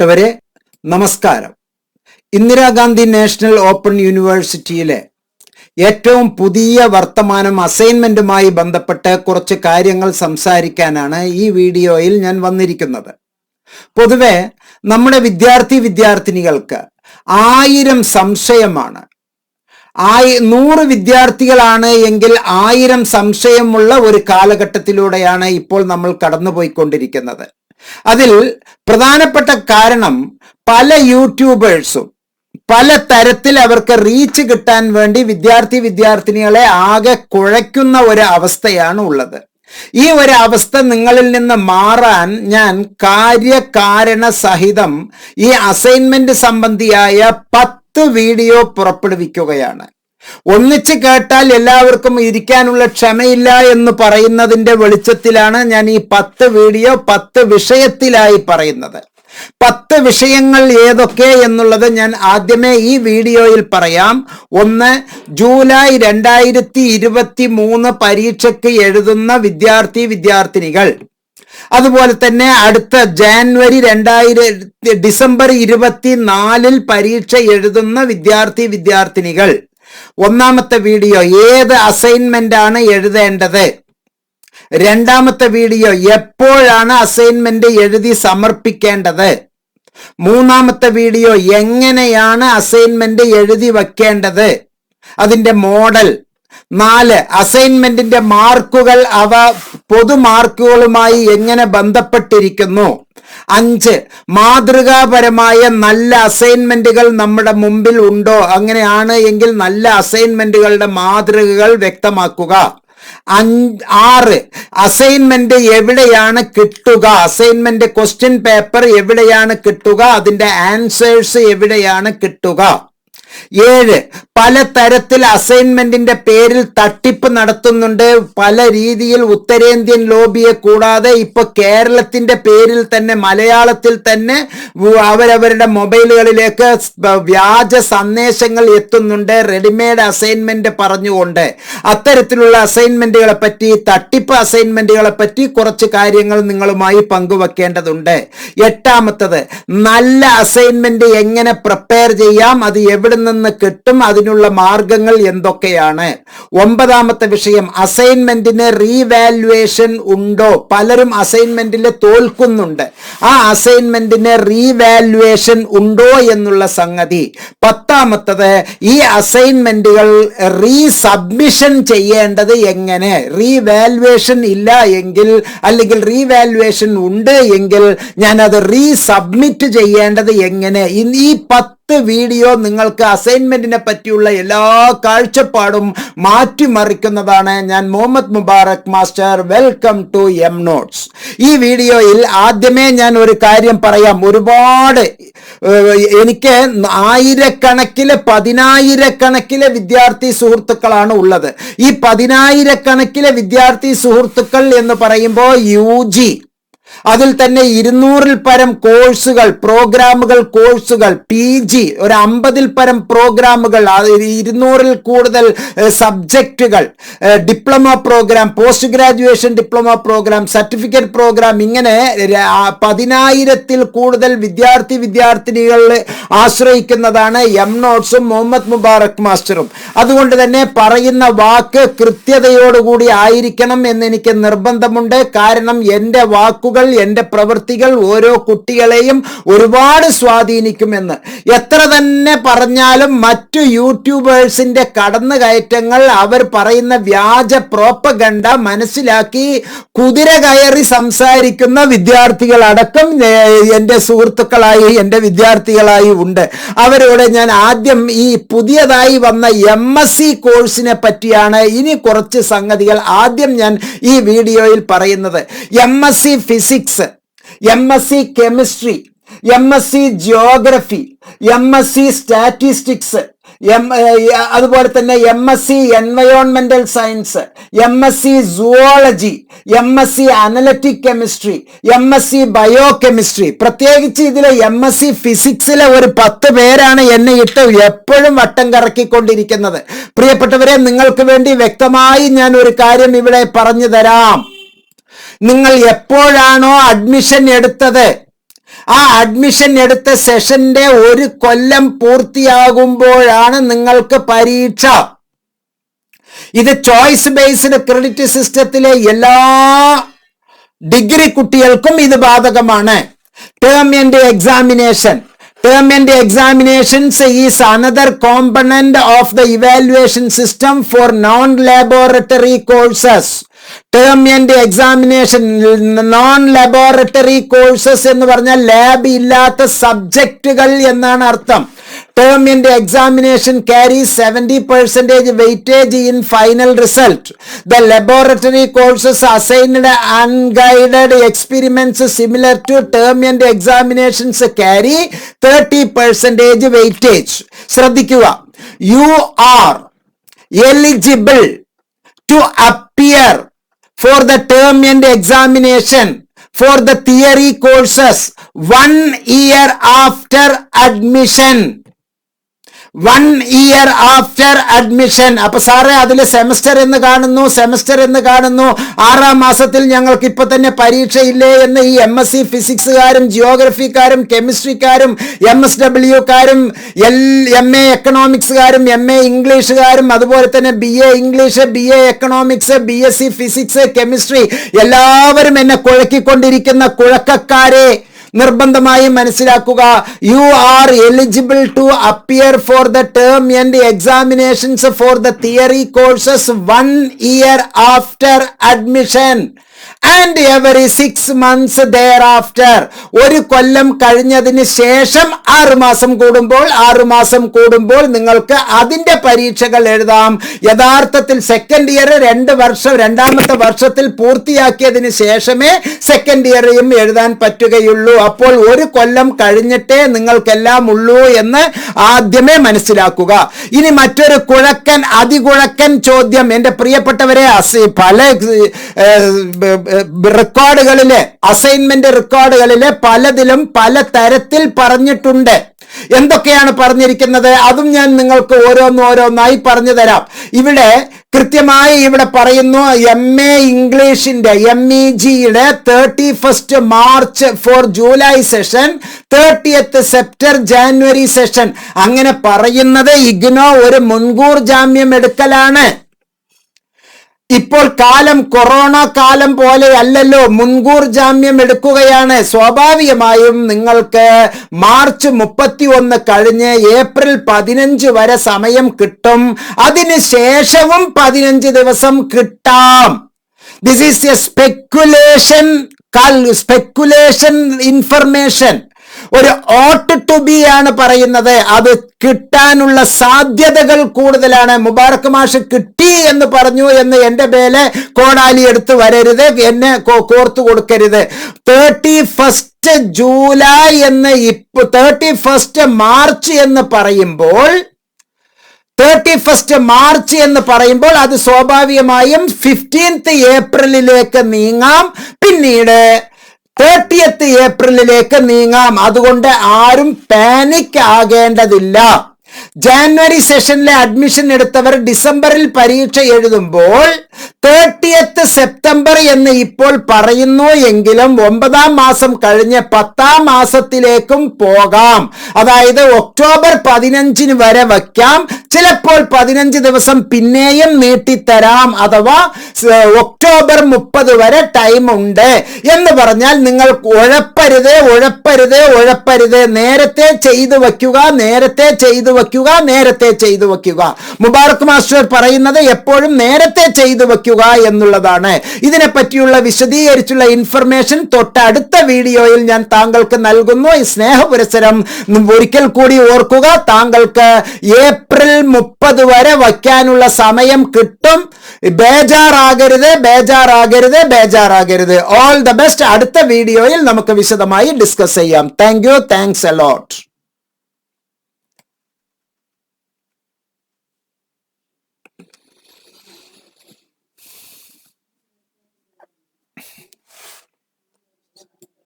പ്രിയപ്പെട്ടവരെ നമസ്കാരം. Indira Gandhi national open യൂണിവേഴ്സിറ്റിയിലെ ഏറ്റവും പുതിയ വർത്തമാനം അസൈൻമെന്റുമായി ബന്ധപ്പെട്ട് കുറച്ച് കാര്യങ്ങൾ സംസാരിക്കാനാണ് ഈ വീഡിയോയിൽ ഞാൻ വന്നിരിക്കുന്നത്. പൊതുവെ നമ്മുടെ വിദ്യാർത്ഥിനികൾക്ക് 1000 സംശയമാണ്. 100 വിദ്യാർത്ഥികളാണ് എങ്കിൽ 1000 സംശയമുള്ള ഒരു കാലഘട്ടത്തിലൂടെയാണ് ഇപ്പോൾ നമ്മൾ കടന്നുപോയിക്കൊണ്ടിരിക്കുന്നത്. അതിൽ പ്രധാനപ്പെട്ട കാരണം പല യൂട്യൂബേഴ്സും പല തരത്തിൽ അവർക്ക് റീച്ച് കിട്ടാൻ വേണ്ടി വിദ്യാർത്ഥിനികളെ ആകെ കുഴയ്ക്കുന്ന ഒരു അവസ്ഥയാണ് ഉള്ളത്. ഈ ഒരു അവസ്ഥ നിങ്ങളിൽ നിന്ന് മാറാൻ ഞാൻ കാര്യകാരണ സഹിതം ഈ അസൈൻമെന്റ് സംബന്ധിയായ 10 വീഡിയോ പുറപ്പെടുവിക്കുകയാണ്. ഒന്നിച്ച് കേട്ടാൽ എല്ലാവർക്കും ഇരിക്കാനുള്ള ക്ഷമയില്ല എന്ന് പറയുന്നതിന്റെ വെളിച്ചത്തിലാണ് ഞാൻ ഈ 10 വീഡിയോ 10 വിഷയത്തിലായി പറയുന്നത്. 10 വിഷയങ്ങൾ ഏതൊക്കെ എന്നുള്ളത് ഞാൻ ആദ്യമേ ഈ വീഡിയോയിൽ പറയാം. 1, ജൂലൈ 2023 പരീക്ഷയ്ക്ക് എഴുതുന്ന വിദ്യാർത്ഥിനികൾ. അതുപോലെ തന്നെ അടുത്ത ഡിസംബർ 24 പരീക്ഷ എഴുതുന്ന വിദ്യാർത്ഥിനികൾ. ഒന്നാമത്തെ വീഡിയോ ഏത് അസൈൻമെന്റ് ആണ് എഴുതേണ്ടത്. രണ്ടാമത്തെ വീഡിയോ എപ്പോഴാണ് അസൈൻമെന്റ് എഴുതി സമർപ്പിക്കേണ്ടത്. മൂന്നാമത്തെ വീഡിയോ എങ്ങനെയാണ് അസൈൻമെന്റ് എഴുതി വെക്കേണ്ടത്, അതിന്റെ മോഡൽ. 4, അസൈൻമെന്റിന്റെ മാർക്കുകൾ അവ പൊതു മാർക്കുകളുമായി എങ്ങനെ ബന്ധപ്പെട്ടിരിക്കുന്നു. 5, മാതൃകാപരമായ നല്ല അസൈൻമെന്റുകൾ നമ്മുടെ മുമ്പിൽ ഉണ്ടോ, അങ്ങനെയാണ് എങ്കിൽ നല്ല അസൈൻമെന്റുകളുടെ മാതൃകകൾ വ്യക്തമാക്കുക. 6, അസൈൻമെന്റ് എവിടെയാണ് കിട്ടുക, അസൈൻമെന്റ് ക്വസ്റ്റ്യൻ പേപ്പർ എവിടെയാണ് കിട്ടുക, അതിന്റെ ആൻസേഴ്സ് എവിടെയാണ് കിട്ടുക. 7, പലതരത്തിൽ അസൈൻമെന്റിന്റെ പേരിൽ തട്ടിപ്പ് നടത്തുന്നുണ്ട്. പല രീതിയിൽ ഉത്തരേന്ത്യൻ ലോബിയെ കൂടാതെ ഇപ്പൊ കേരളത്തിന്റെ പേരിൽ തന്നെ മലയാളത്തിൽ തന്നെ അവരവരുടെ മൊബൈലുകളിലേക്ക് വ്യാജ സന്ദേശങ്ങൾ എത്തുന്നുണ്ട്, റെഡിമെയ്ഡ് അസൈൻമെന്റ് പറഞ്ഞുകൊണ്ട്. അത്തരത്തിലുള്ള അസൈൻമെന്റുകളെ പറ്റി, തട്ടിപ്പ് അസൈൻമെന്റുകളെ പറ്റി കുറച്ച് കാര്യങ്ങൾ നിങ്ങളുമായി പങ്കുവെക്കേണ്ടതുണ്ട്. 8, നല്ല അസൈൻമെന്റ് എങ്ങനെ പ്രിപ്പയർ ചെയ്യാം, അത് എവിടെ നിന്ന് കിട്ടും, അതിനുള്ള മാർഗങ്ങൾ എന്തൊക്കെയാണ്. 9 വിഷയം അസൈൻമെന്റിന് റീവാലുവേഷൻ ഉണ്ടോ. പലരും അസൈൻമെന്റിൽ തോൽക്കുന്നുണ്ട്. ആ അസൈൻമെന്റിന് റീവാലുവേഷൻ ഉണ്ടോ എന്നുള്ള സംഗതി. 10, ഈ അസൈൻമെന്റുകൾ റീസബ്മിഷൻ ചെയ്യേണ്ടത് എങ്ങനെ. റീവാലുവേഷൻ ഇല്ല എങ്കിൽ, അല്ലെങ്കിൽ റീവാലുവേഷൻ ഉണ്ട് എങ്കിൽ ഞാൻ അത് റീസബ്മിറ്റ് ചെയ്യേണ്ടത് എങ്ങനെ. ഈ 10 വീഡിയോ നിങ്ങൾക്ക് അസൈൻമെന്റിനെ പറ്റിയുള്ള എല്ലാ കാഴ്ചപ്പാടും മാറ്റിമറിക്കുന്നതാണ്. ഞാൻ Muhammad Mubarak master. Welcome to M notes. ഈ വീഡിയോയിൽ ആദ്യമേ ഞാൻ ഒരു കാര്യം പറയാം. ഒരുപാട് എനിക്ക് 1000കണക്കിലെ 10000കണക്കിലെ വിദ്യാർത്ഥി സുഹൃത്തുക്കളാണ് ഉള്ളത്. ഈ 10000കണക്കിലെ വിദ്യാർത്ഥി സുഹൃത്തുക്കൾ എന്ന് പറയുമ്പോൾ UG, അതിൽ തന്നെ 200-ൽ പരം കോഴ്സുകൾ, കോഴ്സുകൾ, PG ഒരു 50-ൽ പരം പ്രോഗ്രാമുകൾ, 200-ൽ കൂടുതൽ സബ്ജക്റ്റുകൾ, diploma program, post graduation diploma program, certificate program, ഇങ്ങനെ 10000-ൽ കൂടുതൽ വിദ്യാർത്ഥിനികൾ ആശ്രയിക്കുന്നതാണ് എം നോട്ട്സും മുഹമ്മദ് മുബാറക് മാസ്റ്ററും. അതുകൊണ്ട് തന്നെ പറയുന്ന വാക്ക് കൃത്യതയോടുകൂടി ആയിരിക്കണം എന്ന് എനിക്ക് നിർബന്ധമുണ്ട്. കാരണം എൻ്റെ വാക്കുകൾ, എൻ്റെ പ്രവൃത്തികൾ ഓരോ കുട്ടികളെയും ഒരുപാട് സ്വാധീനിക്കുമെന്ന്. എത്ര തന്നെ പറഞ്ഞാലും മറ്റു യൂട്യൂബേഴ്സിന്റെ കടന്നുകയറ്റങ്ങൾ, അവർ പറയുന്ന വ്യാജ പ്രോപ്പഗണ്ട മനസ്സിലാക്കി കുതിര കയറി സംസാരിക്കുന്ന വിദ്യാർത്ഥികളടക്കം എൻ്റെ സുഹൃത്തുക്കളായി, എൻ്റെ വിദ്യാർത്ഥികളായി ഉണ്ട്. അവരോട് ഞാൻ ആദ്യം ഈ പുതിയതായി വന്ന MSc കോഴ്സിനെ പറ്റിയാണ് ഇനി കുറച്ച് സംഗതികൾ ആദ്യം ഞാൻ ഈ വീഡിയോയിൽ പറയുന്നത്. MSc physics, MSc chemistry, MSc geography, MSc statistics, അതുപോലെ തന്നെ MSc എൻവയോൺമെന്റൽ science, MSc zoology, MSc analytic chemistry, MSc biochemistry. പ്രത്യേകിച്ച് ഇതിലെ MSc ഫിസിക്സിലെ ഒരു 10 പേരാണ് എന്നെ ഇട്ട് എപ്പോഴും വട്ടം കറക്കിക്കൊണ്ടിരിക്കുന്നത്. പ്രിയപ്പെട്ടവരെ, നിങ്ങൾക്ക് വേണ്ടി വ്യക്തമായി ഞാൻ ഒരു കാര്യം ഇവിടെ പറഞ്ഞു തരാം. നിങ്ങൾ എപ്പോഴാണോ അഡ്മിഷൻ എടുത്തത്, ആ അഡ്മിഷൻ എടുത്ത സെഷന്റെ 1 കൊല്ലം പൂർത്തിയാകുമ്പോഴാണ് നിങ്ങൾക്ക് പരീക്ഷ. ഇത് ചോയ്സ് ബേസ്ഡ് ക്രെഡിറ്റ് സിസ്റ്റത്തിലെ എല്ലാ ഡിഗ്രി കുട്ടികൾക്കും ഇത് ബാധകമാണ്. Term and examination. Term and examinations is another component of the evaluation system for non-laboratory courses. Term and examination, non-laboratory courses എന്ന് പറഞ്ഞാൽ ലാബ് ഇല്ലാത്ത സബ്ജക്റ്റുകൾ എന്നാണ് അർത്ഥം. Term and examination carries 70% weightage in final result. The laboratory courses assigned unguided experiments similar to term and examinations carry 30% weightage. ശ്രദ്ധിക്കുക, you are eligible to appear for the term and examination for the theory courses 1 year after admission. 1 year after admission. അപ്പൊ സാറേ അതിൽ semester എന്ന് കാണുന്നു 6-ാം മാസത്തിൽ ഞങ്ങൾക്ക് ഇപ്പൊ തന്നെ പരീക്ഷയില്ലേ എന്ന് ഈ MSc ഫിസിക്സുകാരും ജിയോഗ്രഫിക്കാരും കെമിസ്ട്രിക്കാരും MSW-കാരും MA എക്കണോമിക്സുകാരും MA ഇംഗ്ലീഷുകാരും അതുപോലെ തന്നെ BA English BA economics BSc physics chemistry എല്ലാവരും എന്നെ കുഴക്കിക്കൊണ്ടിരിക്കുന്ന കുഴക്കക്കാരെ നിർബന്ധമായും മനസ്സിലാക്കുക. You are eligible to appear for the term and examinations for the theory courses 1 year after admission and every 6 months thereafter. 1 കൊല്ലം കഴിഞ്ഞതിന് ശേഷം 6 മാസം കൂടുമ്പോൾ നിങ്ങൾക്ക് അതിന്റെ പരീക്ഷകൾ എഴുതാം. യഥാർത്ഥത്തിൽ സെക്കൻഡ് ഇയർ 2 വർഷം 2ാമത്തെ വർഷത്തിൽ പൂർത്തിയാക്കിയതിന് ശേഷമേ സെക്കൻഡ് ഇയറും എഴുതാൻ പറ്റുകയുള്ളൂ. അപ്പോൾ 1 കൊല്ലം കഴിഞ്ഞിട്ടേ നിങ്ങൾക്കെല്ലാം ഉള്ളൂ എന്ന് ആദ്യമേ മനസ്സിലാക്കുക. ഇനി മറ്റൊരു അതികുഴക്കൻ ചോദ്യം എൻ്റെ പ്രിയപ്പെട്ടവരെ, പല റെക്കോർഡുകളിലെ അസൈൻമെന്റ് റെക്കോർഡുകളിലെ പലതിലും പല തരത്തിൽ പറഞ്ഞിട്ടുണ്ട്. എന്തൊക്കെയാണ് പറഞ്ഞിരിക്കുന്നത് അതും ഞാൻ നിങ്ങൾക്ക് ഓരോന്നായി പറഞ്ഞു തരാം. ഇവിടെ കൃത്യമായി ഇവിടെ പറയുന്നു MA ഇംഗ്ലീഷിന്റെ MEGയുടെ 31st March for July session, 30th September January session. അങ്ങനെ പറയുന്നത് ഇഗ്നോ ഒരു മുൻകൂർ ജാമ്യം എടുക്കലാണ്. ഇപ്പോൾ കൊറോണ കാലം പോലെ അല്ലല്ലോ, മുൻകൂർ ജാമ്യം എടുക്കുകയാണ്. സ്വാഭാവികമായും നിങ്ങൾക്ക് മാർച്ച് 31 കഴിഞ്ഞ് ഏപ്രിൽ 15 വരെ സമയം കിട്ടും. അതിനുശേഷവും 15 ദിവസം കിട്ടാം. This is A speculation information. ഒരു ഓട്ട് ടു ബി ആണ് പറയുന്നത്. അത് കിട്ടാനുള്ള സാധ്യതകൾ കൂടുതലാണ്. മുബാറക് മാഷ് കിട്ടി എന്ന് പറഞ്ഞു എന്ന് എൻ്റെ മേലെ കോടാലി എടുത്ത് വരരുത്, എന്നെ കോർത്തു കൊടുക്കരുത്. 31st ജൂലൈ എന്ന് 31st മാർച്ച് എന്ന് പറയുമ്പോൾ 31st മാർച്ച് എന്ന് പറയുമ്പോൾ അത് സ്വാഭാവികമായും 15th ഏപ്രിലിലേക്ക് നീങ്ങാം, പിന്നീട് 30th ഏപ്രിലിലേക്ക് നീങ്ങാം. അതുകൊണ്ട് ആരും പാനിക് ആകേണ്ടതില്ല. ജാനുവരി സെഷനിലെ അഡ്മിഷൻ എടുത്തവർ ഡിസംബറിൽ പരീക്ഷ എഴുതുമ്പോൾ 30th സെപ്റ്റംബർ എന്ന് ഇപ്പോൾ പറയുന്നു എങ്കിലും 9ാം മാസം കഴിഞ്ഞ് 10ാം മാസത്തിലേക്കും പോകാം. അതായത് ഒക്ടോബർ 15 വരെ വയ്ക്കാം, ചിലപ്പോൾ 15 ദിവസം പിന്നെയും നീട്ടിത്തരാം, അഥവാ ഒക്ടോബർ 30 വരെ ടൈം ഉണ്ട് എന്ന് പറഞ്ഞാൽ നിങ്ങൾ ഉഴപ്പരുത്. നേരത്തെ ചെയ്തു വയ്ക്കുക. മുബാറക് മാസ്റ്റർ പറയുന്നത് എപ്പോഴും നേരത്തെ ചെയ്തു വയ്ക്കുക എന്നുള്ളതാണ്. ഇതിനെ പറ്റിയുള്ള വിശദീകരിച്ചുള്ള ഇൻഫർമേഷൻ തൊട്ടടുത്ത വീഡിയോയിൽ ഞാൻ താങ്കൾക്ക് നൽകുന്നു. ഈ സ്നേഹപുരസരം ഒരിക്കൽ കൂടി ഓർക്കുക, താങ്കൾക്ക് ഏപ്രിൽ 30 വരെ വയ്ക്കാനുള്ള സമയം കിട്ടും. ബേജാറാകരുത്. All the best. അടുത്ത വീഡിയോയിൽ നമുക്ക് വിശദമായി ഡിസ്കസ് ചെയ്യാം. Thank you. Thanks a lot.